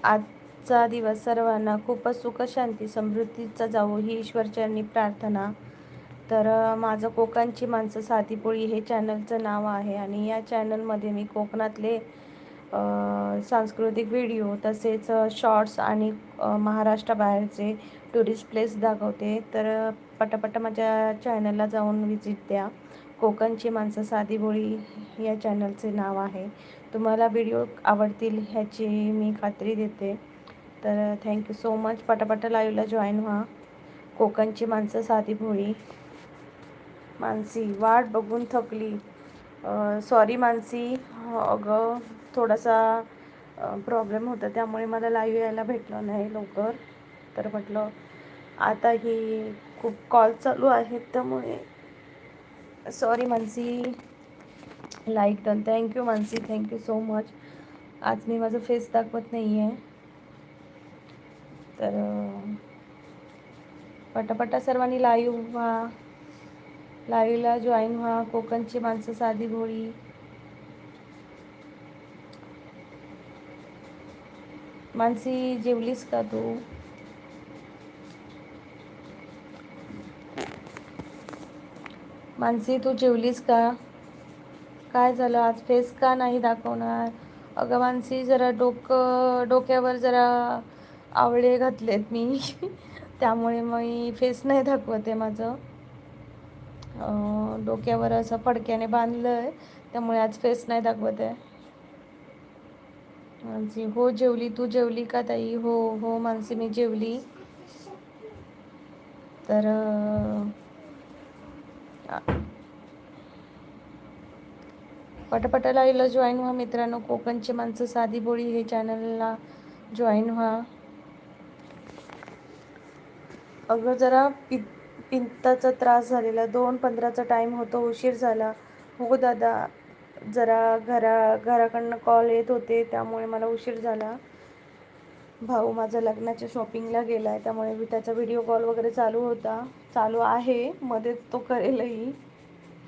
आजचा दिवस सर्वांना खूपच सुख शांती समृद्धीचा जावो ही ईश्वरचरणी प्रार्थना. तर माझं कोकणची माणसं साधी पोळी हे चॅनलचं नाव आहे आणि या चॅनलमध्ये मी कोकणातले सांस्कृतिक व्हिडिओ तसेच शॉर्ट्स आणि महाराष्ट्राबाहेरचे टुरिस्ट प्लेस दाखवते. तर पटापट माझ्या चॅनलला जाऊन व्हिजिट द्या. कोकणची माणसं साधी बोळी या चॅनलचे नाव आहे. तुम्हाला व्हिडिओ आवडतील ह्याची मी खात्री देते. तर थँक्यू सो मच. पटापट लाईव्हला जॉईन व्हा. कोकणची माणसं साधी भोळी. मानसी वाट बघून थकली. सॉरी मानसी, अगं थोडासा प्रॉब्लेम होता त्यामुळे मला लाईव्ह यायला भेटलं नाही लवकर. तर म्हटलं आता ही खूप कॉल चालू आहेत त्यामुळे sorry Mansi. Like done. Thank you Mansi, thank you so much. आज मी माझं फेस दाखवत नाही आहे. तर पटापटा सर्वांनी लाईव्ह व्हा. लाईव्हला जॉईन व्हा. कोकणची माणसं साधी भोळी. मानसी जेवलीस का तू? मानसी तू जेवलीस का? काय झालं आज फेस का नाही दाखवणार? अगं मानसी जरा डोक्यावर जरा आवळे घातलेत मी त्यामुळे मी फेस नाही दाखवते. माझं डोक्यावर असं फडक्याने बांधलं आहे त्यामुळे आज फेस नाही दाखवत आहे. मानसी हो जेवली. तू जेवली का ताई? हो हो मानसी मी जेवली. तर पटापटा लाईव्हला जॉईन व्हा मित्रांनो. कोकणची माणसं साधी बोळी हे चॅनलला जॉईन व्हा. अगं जरा पित्ताचा त्रास झालेला. 2:15चा टाईम होतो, उशीर झाला. हो दादा, जरा घराकडनं कॉल येत होते त्यामुळे मला उशीर झाला. भाऊ माझा लग्नाच्या शॉपिंगला गेला आहे त्यामुळे त्याचा व्हिडिओ कॉल वगैरे चालू आहे. मध्येच तो करेलही.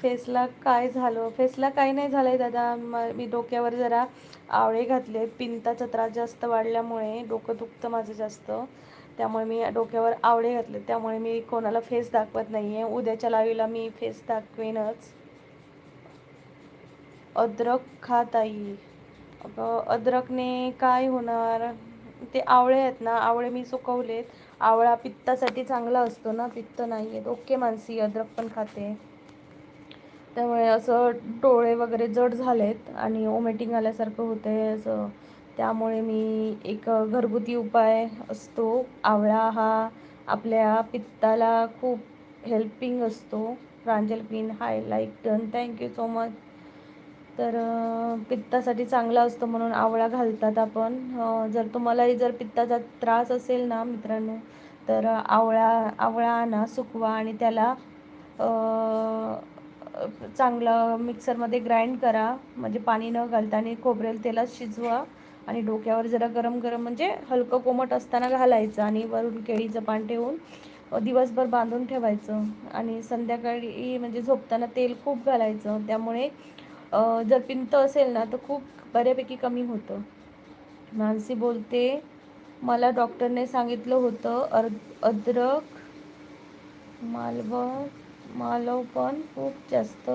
फेसला काय झालं? फेसला काही नाही झालं आहे दादा. मी डोक्यावर जरा आवळे घातले. पिंताचा त्रास जास्त वाढल्यामुळे डोकं दुखतं माझं जास्त, त्यामुळे मी डोक्यावर आवळे घातले. त्यामुळे मी कोणाला फेस दाखवत नाही आहे. उद्याच्या लाईव्हला मी फेस दाखवेनच. अद्रक खा ताई. अगं अद्रकने काय होणार? ते आवळे आहेत ना, आवळे मी सुकवलेत. आवळा पित्तासाठी चांगला असतो ना, पित्त नाही आहेत. ओके मानसी, अद्रक पण खाते. त्यामुळे असं डोळे वगैरे जड झालेत आणि ओमेटिंग आल्यासारखं होतं आहे असं. त्यामुळे मी एक घरगुती उपाय असतो आवळा, हा आपल्या पित्ताला खूप हेल्पिंग असतो. Pranjal queen hi, like done, thank you so much. तर पित्तासाठी चांगला असतो म्हणून आवळा घालतात आपण. जर तुम्हालाही जर पित्ताचा त्रास असेल ना मित्रांनो, तर आवळा आणा, सुकवा आणि त्याला चांगलं मिक्सरमध्ये ग्राइंड करा. म्हणजे पाणी न घालता आणि खोबरेल तेलात शिजवा आणि डोक्यावर जरा गरम गरम म्हणजे हलकं कोमट असताना घालायचं आणि वरून केळीचं पान ठेवून दिवसभर बांधून ठेवायचं आणि संध्याकाळी म्हणजे झोपताना तेल खूप घालायचं. त्यामुळे जर पिंत असेल ना तर खूप बऱ्यापैकी कमी होतं. मानसी बोलते, मला डॉक्टरने सांगितलं होतं अद्रक मालव पण खूप जास्त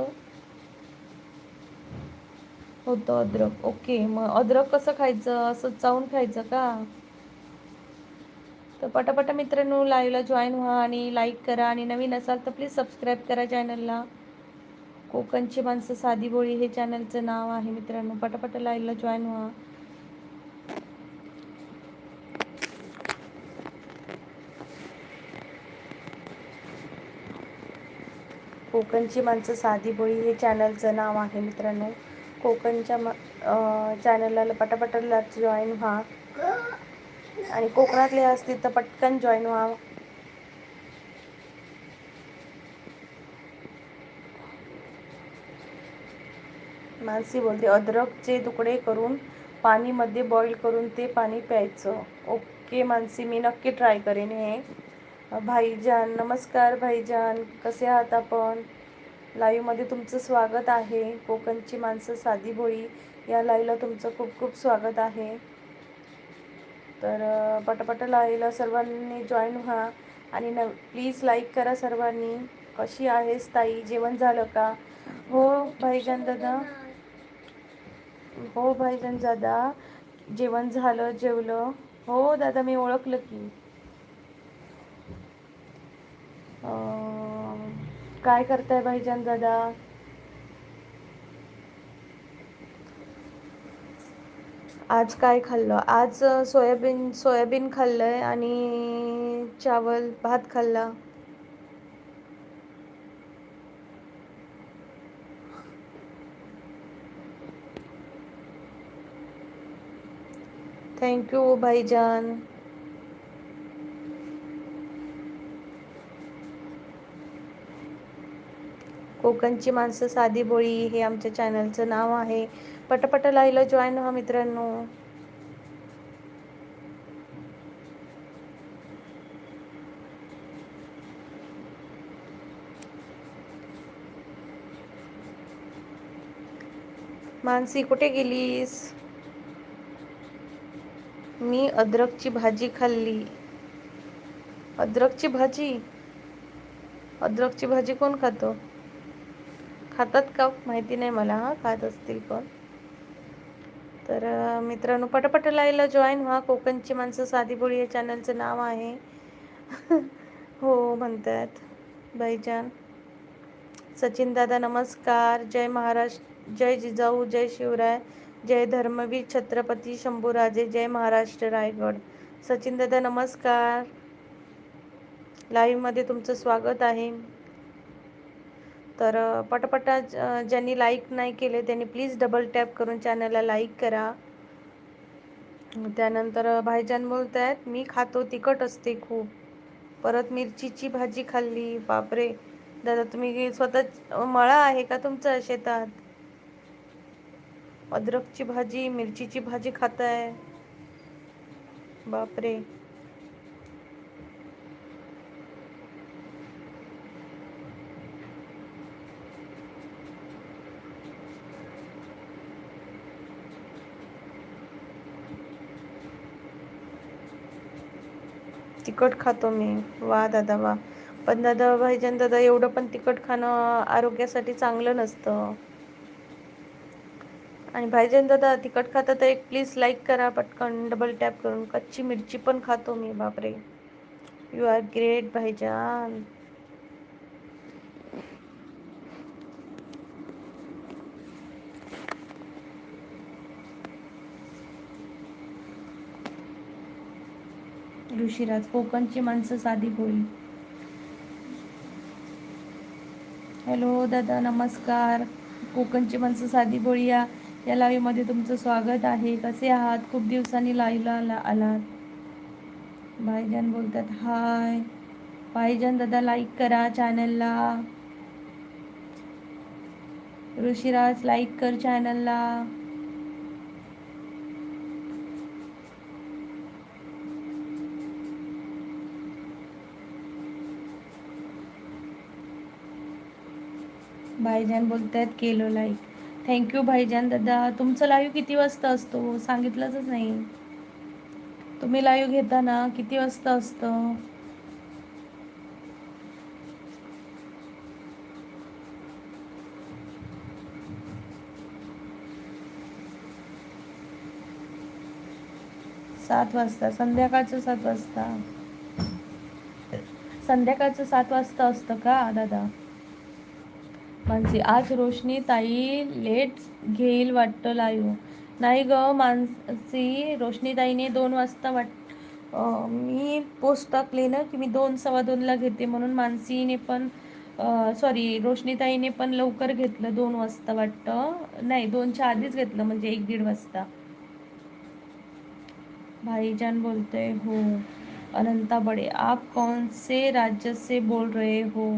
होतं अद्रक. ओके, मग अद्रक कसं खायचं? असं चावून खायचं का? तर पटापटा मित्रांनो लाईव्हला जॉईन व्हा आणि लाईक करा आणि नवीन असाल तर प्लीज सबस्क्राईब करा चॅनलला. कोकणची माणसं साधी बोळी हे चॅनलचं नाव आहे मित्रांनो. पटापट लाईव्हला जॉईन व्हा. कोकणची माणसं साधी बोळी हे चॅनलचं नाव आहे मित्रांनो. कोकणच्या चॅनलला पटापटला जॉईन व्हा आणि कोकणातले असतील तर पटकन जॉईन व्हा. मानसी बोलते, अद्रकचे तुकडे करून पाणीमध्ये बॉईल करून ते पाणी प्यायचं. ओके मानसी, मी नक्की ट्राय करेन हे. भाईजान नमस्कार. भाईजान कसे आहात आपण? लाईव्हमध्ये तुमचं स्वागत आहे. कोकणची माणसं साधी भोळी या लाईव्हला तुमचं खूप खूप स्वागत आहे. तर पटापट लाईव्हला सर्वांनी जॉईन व्हा आणि प्लीज लाईक करा सर्वांनी. कशी आहेस ताई, जेवण झालं का? हो भाईजान दादा, हो भाईजान दादा, जेवण झालं, जेवलं. हो दादा, मी ओळखलं की. काय करताय भाईजान दादा? आज काय खाल्लं? आज सोयाबीन खाल्लंय आणि चावल भात खाल्ला. थँक्यू भाईजान. कोकणची माणसं साधी बोळी हे आमच्या चॅनलचं नाव आहे. पटापट लाईव्हला जॉईन व्हा मित्रांनो. मानसी कुठे गेलीस? मी अद्रकची भाजी खाल्ली. अद्रकची भाजी? अद्रकची भाजी कोण खातं? खातात का माहिती नाही मला. हां, खात असतील पण. तर मित्रांनो, पटापट लाईव्हला जॉईन व्हा. कोकणची माणसं साधी बोळी या चॅनलचं नाव आहे. हो म्हणतात भाईजान. सचिन दादा नमस्कार. जय महाराष्ट्र, जय जिजाऊ, जय शिवराय, जय धर्मवीर छत्रपती शंभूराजे, जय महाराष्ट्र रायगड. सचिन दादा नमस्कार. लाईव्हमध्ये तुमचं स्वागत आहे. तर पटापट ज्यांनी लाईक नाही केले त्यांनी प्लीज डबल टॅप करून चॅनलला लाईक करा. त्यानंतर भाईजान बोलत आहेत, मी खातो, तिखट असते खूप. परत मिरचीची भाजी खाल्ली. बापरे दादा, तुम्ही स्वतः मळा आहे का तुमच्या शेतात? अद्रकची भाजी, मिरचीची भाजी खाताय? बापरे. तिखट खातो मी. वा दादा वा. पण दादा, भाईजान दादा, एवढं पण तिखट खाणं आरोग्यासाठी चांगलं नसतं. आणि भाईजान दादा तिखट खाता तर एक प्लीज लाईक करा पटकन डबल टॅप करून. कच्ची मिरची पण खातो मी. बापरे, यू आर ग्रेट भाईजान. ऋषीराज, कोकणची माणसं साधी भोळी. हॅलो दादा नमस्कार. कोकणची माणसं साधी भोळी या लाईव्हमध्ये तुमचं स्वागत आहे. कसे आहात? खूप दिवसांनी लाईव्हला आलात. भाईजान बोलतात हाय. भाईजान दादा लाईक करा चॅनलला. ऋषीराज लाईक कर चॅनलला. भाईजान बोलतात केलं लाईक. थँक्यू भाईजान दादा. तुमचं लाईव्ह किती वाजता असतो सांगितलंच नाही. तुम्ही लाईव्ह घेता ना, किती वाजता असतं? सात वाजता. संध्याकाळचं 7 वाजता. संध्याकाळचं 7 वाजता असतं का दादा? मानसी, आज रोशनी ताई लेट घेईल वाटतं लाईव्ह. नाही ग मानसी, रोशनी ताईने 2 वाजता मी पोस्ट टाकली ना की मी 2 सव्वा 2ला घेते, म्हणून मानसीने पण सॉरी रोशनीताईने पण लवकर घेतलं 2 वाजता वाटतं. नाही, 2च्या आधीच घेतलं, म्हणजे 1-1.5 वाजता. भाईजान बोलते हो. अनंता बड़े, आप कौन से राज्य से बोल रहे हो?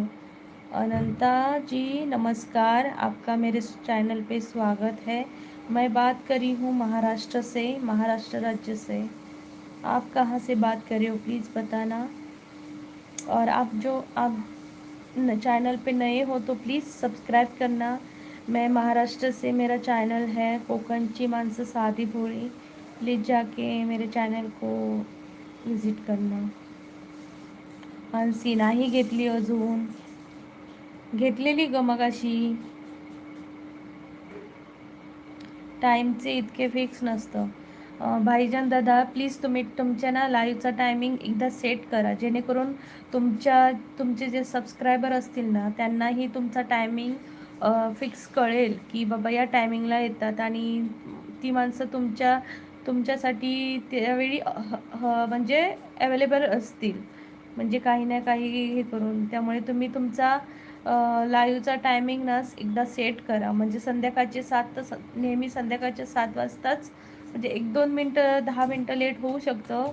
अनंता जी नमस्कार, आपका मेरे चैनल पे स्वागत है. मैं बात करी हूँ महाराष्ट्र से, महाराष्ट्र राज्य से. आप कहाँ से बात कर रहे हो प्लीज़ बताना. और आप चैनल पे नए हो तो प्लीज़ सब्सक्राइब करना. मैं महाराष्ट्र से, मेरा चैनल है कोकणची माणसं साधी भोळी. प्लीज़ जाके मेरे चॅनल को विजिट करना. मानसी नाही घेतली अजून, घेतलेली ग मगाशी. टाईमचे इतके फिक्स नसतं. भाईजान दादा प्लीज तुम्ही तुमच्या ना लाईव्हचा टायमिंग एकदा सेट करा, जेणेकरून तुमचे जे सबस्क्रायबर असतील ना त्यांनाही तुमचा टायमिंग फिक्स कळेल की बाबा या टायमिंगला येतात आणि ती माणसं तुमच्यासाठी त्यावेळी म्हणजे अवेलेबल असतील, म्हणजे काही ना काही हे करून. त्यामुळे तुम्ही तुमचा लाईव्हचा टायमिंग ना एकदा सेट करा, म्हणजे संध्याकाळचे 7 तर नेहमी संध्याकाळच्या 7 वाजताच, म्हणजे 1-2 मिनटं 10 मिनटं लेट होऊ शकतं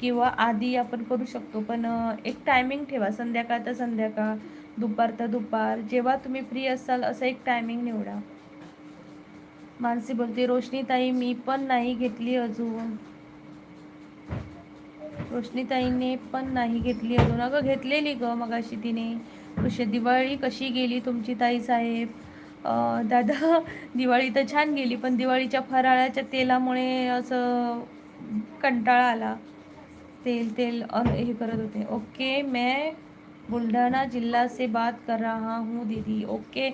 किंवा आधी आपण करू शकतो, पण एक टायमिंग ठेवा. संध्याकाळ तर संध्याकाळ, दुपार तर दुपार, जेव्हा तुम्ही फ्री असाल असं एक टायमिंग निवडा. मानसी बोलते रोशनीताई मी पण नाही घेतली अजून. रोशनीताईने पण नाही घेतली अजून. अगं घेतलेली ग मगाशी तिने. दिवाळी कशी गेली तुमची ताई साहेब? दादा दिवाळी तर छान गेली, पण दिवाळीच्या फराळाच्या तेलामुळे असं कंटाळा आला. तेल तेल हे करत होते. ओके, मैं बुल्ढाना जिला से बात कर रहा हूँ दीदी. ओके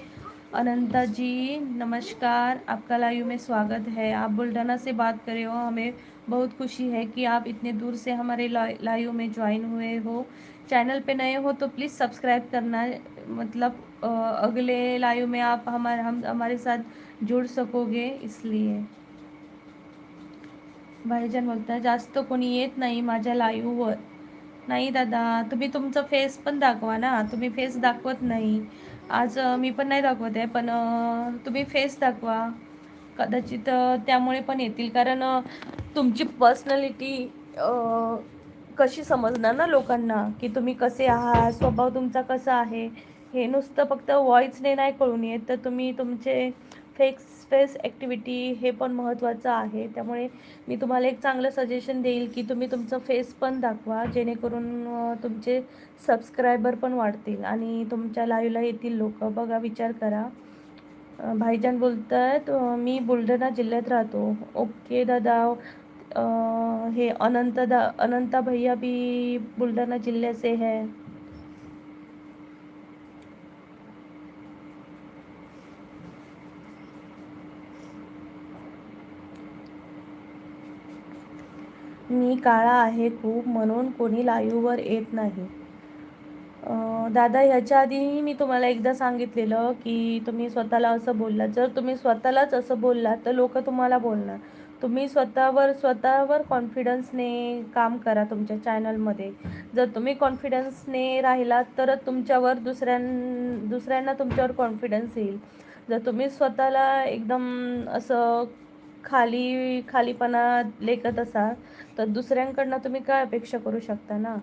अनंता जी नमस्कार, आपका लाइव में स्वागत है. आप बुल्ढाना से बात कर रहे हो, हमें बहुत खुशी है कि आप इतने दूर से हमारे लाइव में ज्वाइन हुए हो. चैनल पे नए हो तो प्लीज़ सब्सक्राइब करना, मतलब अगले लाइव में आप हमारे साथ जुड़ सकोगे इसलिए. भाईजान बोलतात जास्त कोणी येत नाही माझ्या लाईव्हवर. नाही दादा, तुम्ही तुमचं फेस पण दाखवा ना. तुम्ही फेस दाखवत नाही आज. मी पण नाही दाखवत आहे, पण तुम्ही फेस दाखवा. कदाचित त्यामुळे पण येतील, कारण तुमची पर्सनॅलिटी कशी समजणार ना लोकांना, की तुम्ही कसे आहात, स्वभाव तुमचा कसा आहे. हे नुसतं फक्त व्हॉईसने नाही कळून येत, तर तुम्ही तुमचे फेस ॲक्टिव्हिटी हे पण महत्त्वाचं आहे. त्यामुळे मी तुम्हाला एक चांगलं सजेशन देईल की तुम्ही तुमचं फेस पण दाखवा, जेणेकरून तुमचे सबस्क्रायबर पण वाढतील आणि तुमच्या लाईव्हला येतील लोक. बघा, विचार करा. भाईजान बोलतात मी बुलढाणा जिल्ह्यात राहतो. ओके दादा. हे अनंता भैया भी बुलढाणा जिल्हे से है. मी काळा आहे खूप, म्हणून कोणी लाईव्हवर येत नाही. दादा ह्याच्या आधीही मी तुम्हाला एकदा सांगितलेलं की तुम्ही स्वतःला असं बोललात. जर तुम्ही स्वतःलाच असं बोललात तर लोक तुम्हाला बोलणार. तुम्ही स्वतःवर कॉन्फिडन्सने काम करा तुमच्या चॅनलमध्ये. जर तुम्ही कॉन्फिडन्सने राहिलात तरच दुसऱ्यांना तुमच्यावर कॉन्फिडन्स येईल. जर तुम्ही स्वतःला एकदम असं खालीपणा लेखत असाल तर दुसऱ्यांकडनं तुम्ही काय अपेक्षा करू शकता ना.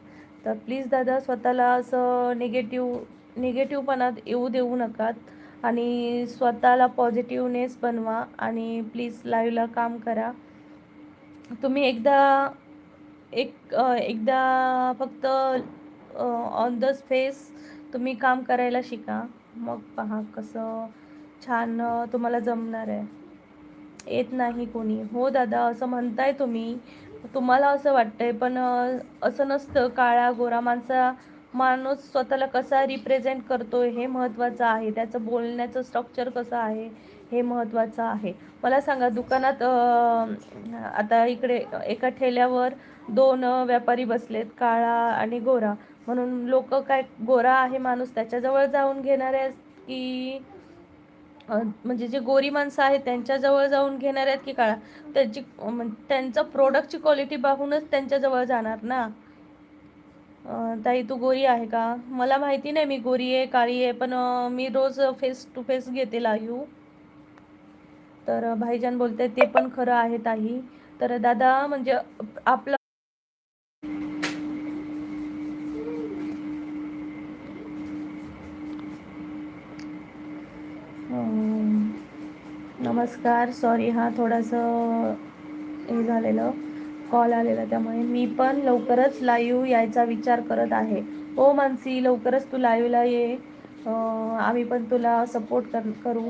तर प्लीज दादा स्वतःला असं निगेटिव्हपणात येऊ देऊ नका आणि स्वतःला पॉझिटिव्हनेस बनवा आणि प्लीज लाईव्हला काम करा. तुम्ही एकदा फक्त ऑन द फेस तुम्ही काम करायला शिका, मग पहा कसं छान तुम्हाला जमणार आहे. येत नाही कोणी. हो दादा, असं म्हणताय तुम्ही, तुम्हाला असं वाटतंय, पण असं नसतं. काळा गोरा माणूस स्वतःला कसा रिप्रेझेंट करतोय हे महत्त्वाचं आहे. त्याचं बोलण्याचं स्ट्रक्चर कसं आहे हे महत्त्वाचं आहे. मला सांगा, दुकानात आता इकडे एका ठेल्यावर 2 व्यापारी बसलेत, काळा आणि गोरा. म्हणून लोक काय, गोरा आहे माणूस त्याच्याजवळ जाऊन घेणार आहेत की म्हणजे जे गोरी माणसं आहेत त्यांच्याजवळ जाऊन घेणार आहेत की काळा? त्यांचं प्रोडक्टची क्वालिटी पाहूनच त्यांच्याजवळ जाणार ना. ताई तू गोरी आहे का? मला माहिती नाही मी गोरी आहे काळी आहे, पण मी रोज फेस टू फेस घेते लाईव्ह. तर भाईजान बोलते ते पण खरं आहे ताई. तर दादा म्हणजे आपलं नमस्कार. सॉरी, हा थोडंसं हे झालेलं, कॉल आलेला, त्यामुळे मी पण लवकरच लाईव्ह यायचा विचार करत आहे. हो मानसी, लवकरच तू लाईव्हला ये. आम्ही पण तुला सपोर्ट करू.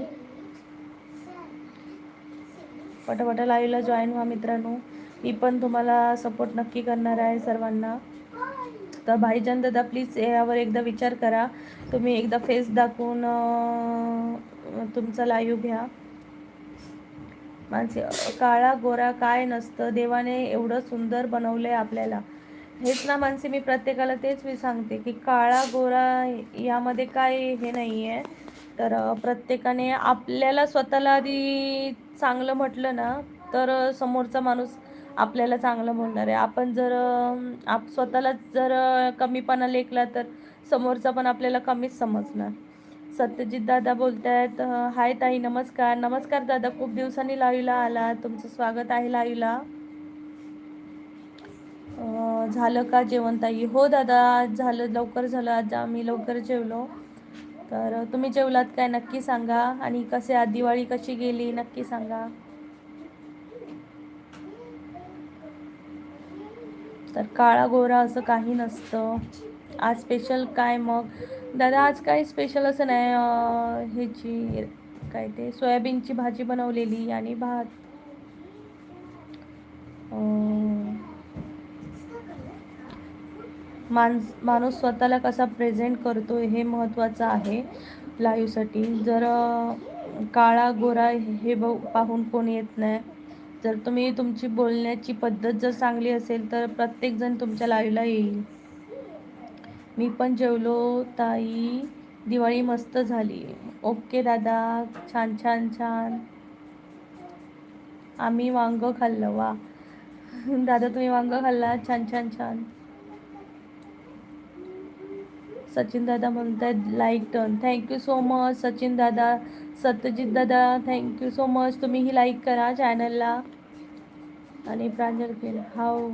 पटापटा लाईव्हला जॉईन व्हा मित्रांनो. मी पण तुम्हाला सपोर्ट नक्की करणार आहे सर्वांना. तर भाईजान दादा प्लीज यावर एकदा विचार करा. तुम्ही एकदा फेस दाखवून तुमचा लाईव्ह घ्या. माणसे काळा गोरा काय नसतं, देवाने एवढं सुंदर बनवलंय आपल्याला. हेच ना माणसे, मी प्रत्येकाला तेच मी सांगते की काळा गोरा यामध्ये काय हे नाही आहे. तर प्रत्येकाने आपल्याला स्वतःला आधी चांगलं म्हटलं ना तर समोरचा माणूस आपल्याला चांगलं बोलणार आहे. आपण जर स्वतःलाच जर कमीपणा लेखला तर समोरचा पण आपल्याला कमीच समजणार. सत्यजित दादा बोलतायत. हाय ताई, नमस्कार. नमस्कार दादा, खूप दिवसांनी लाईव्हला आला, तुमचं स्वागत आहे लाईव्हला. झालं का जेवण ताई? हो दादा, झालं, लवकर झालं. आज आम्ही लवकर जेवलो. तर तुम्ही जेवलात काय नक्की सांगा. आणि कसे आज दिवाळी कशी गेली नक्की सांगा. तर काळा गोरा असं काही नसतं. आज स्पेशल काय मग दादा? आज काही स्पेशल असं नाही. ह्याची काय ते सोयाबीनची भाजी बनवलेली आणि भात. माणूस स्वतःला कसा प्रेझेंट करतो हे महत्त्वाचं आहे लाईव्हसाठी. जर काळा गोरा हे पाहून कोण येत नाही. जर तुम्ही तुमची बोलण्याची पद्धत जर चांगली असेल तर प्रत्येकजण तुमच्या लाईव्हला येईल. मी पण जेवलो ताई, दिवाळी मस्त झाली. ओके दादा, छान छान छान. आम्ही वांग खाल्लं. वा दादा, तुम्ही वांग खाल्ला, छान छान छान. सचिन दादा म्हणतायत like done. Thank you so much Sachin दादा. सत्यजित दादा थँक्यू सो मच. तुम्हीही लाईक करा चॅनलला. आणि प्रांजल केल हाव.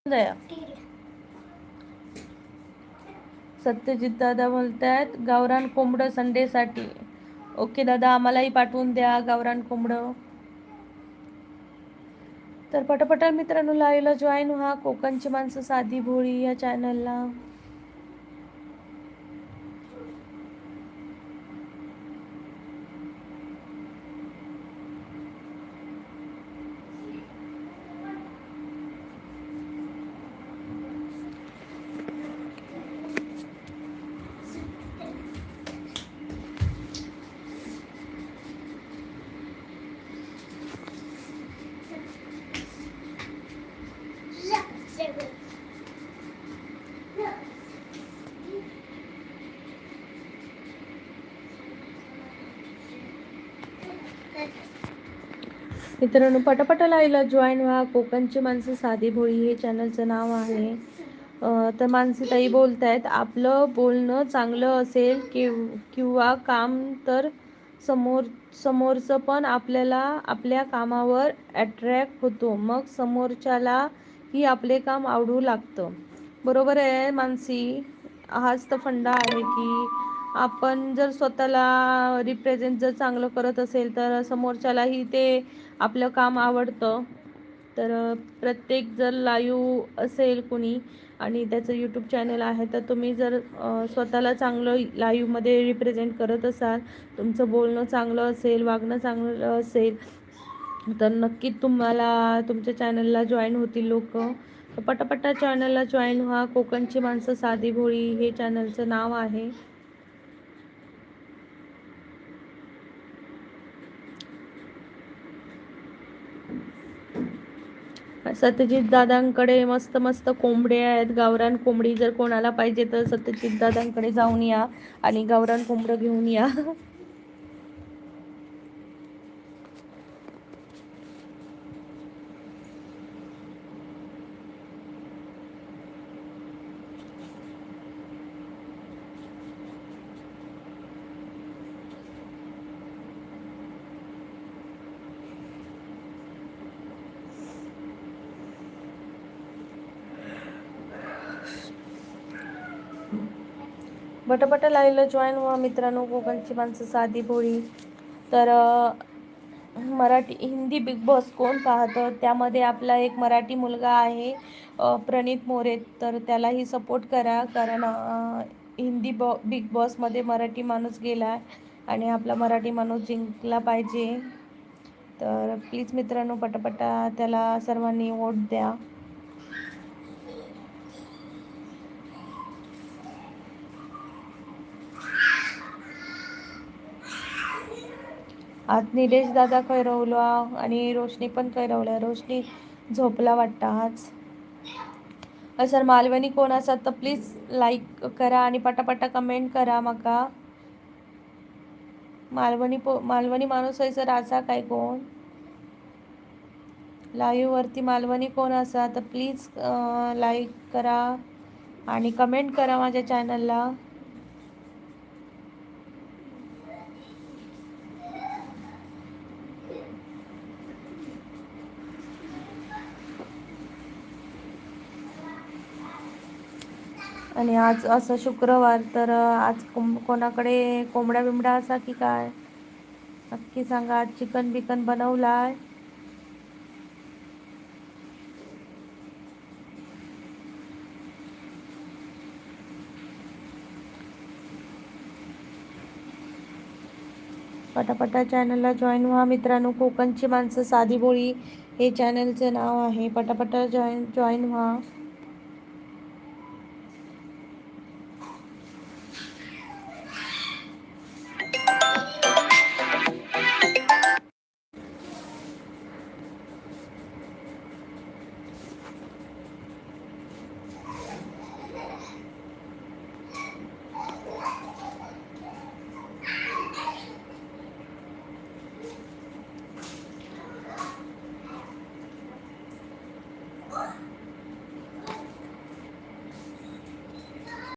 दया सत्यजित दादा बोलतायत गावरान कोंबडं संडेसाठी. ओके दादा, आम्हालाही पाठवून द्या गावरान कोंबडं. तर पटापटा मित्रांनो लाईव्हला जॉईन व्हा. कोकणची माणसं साधी भोळी या चॅनलला. मित्रांनो पटापटा लाईव्हला जॉईन व्हा. कोकणची माणसं साधी भोळी हे चॅनलचं नाव आहे. तर मानसी ताई बोलतायत आपलं बोलणं चांगलं असेल किंवा काम तर समोरचं पण आपल्या कामावर अट्रॅक्ट होतो. मग समोरच्याला ही आपले काम आवडू लागतं. बरोबर आहे मानसी. हाच तर फंडा आहे की आपण जर स्वतःला रिप्रेझेंट जर चांगलं करत असेल तर समोरच्यालाही ते आपलं काम आवडतं. तर प्रत्येक जर लाईव्ह असेल कोणी आणि त्याचं यूट्यूब चॅनल आहे तर तुम्ही जर स्वतःला चांगलं लाईव्हमध्ये रिप्रेझेंट करत असाल, तुमचं बोलणं चांगलं असेल, वागणं चांगलं असेल तर नक्की तुम्हाला तुमच्या चॅनलला जॉईन होतील लोक. तर पटापटा चॅनलला जॉईन व्हा. कोकणची माणसं साधी भोळी हे चॅनलचं नाव आहे. सत्यजित दादांकडे मस्त मस्त कोंबडे आहेत. गावरान कोंबडी जर कोणाला पाहिजे तर सत्यजित दादांकडे जाऊन या आणि गावरान कोंबडं घेऊन या. पटापटा लाईव्हला जॉईन व्हा मित्रांनो. कोकणची माणसं साधी भोळी. तर मराठी हिंदी बिग बॉस कोण पाहतं, त्यामध्ये आपला एक मराठी मुलगा आहे प्रणित मोरे. तर त्यालाही सपोर्ट करा, कारण हिंदी बिग बॉसमध्ये मराठी माणूस गेला आणि आपला मराठी माणूस जिंकला पाहिजे. तर प्लीज मित्रांनो पटापटा त्याला सर्वांनी वोट द्या. आज निलेश दादा कैरवला आणि रोशनी पण कैरवला. रोशनी झोपला वाटतं आज. सर मालवणी कोण असतात तर प्लीज लाईक करा आणि पटापटा कमेंट करा. मका मालवणी माणूस आहे सर असा काय कोण लाईव्हवरती मालवणी कोण असा तर प्लीज लाईक करा आणि कमेंट करा माझ्या चॅनलला. आणि आज असं शुक्रवार तर आज कोणाकडे कोंबड्या बिंबड्या असा की काय नक्की सांगा. आज चिकन बिकन बनवलाय. पटापटा चॅनलला जॉईन व्हा मित्रांनो. कोकणची माणसं साधी बोळी हे चॅनलचं नाव आहे. पटापटा जॉईन व्हा.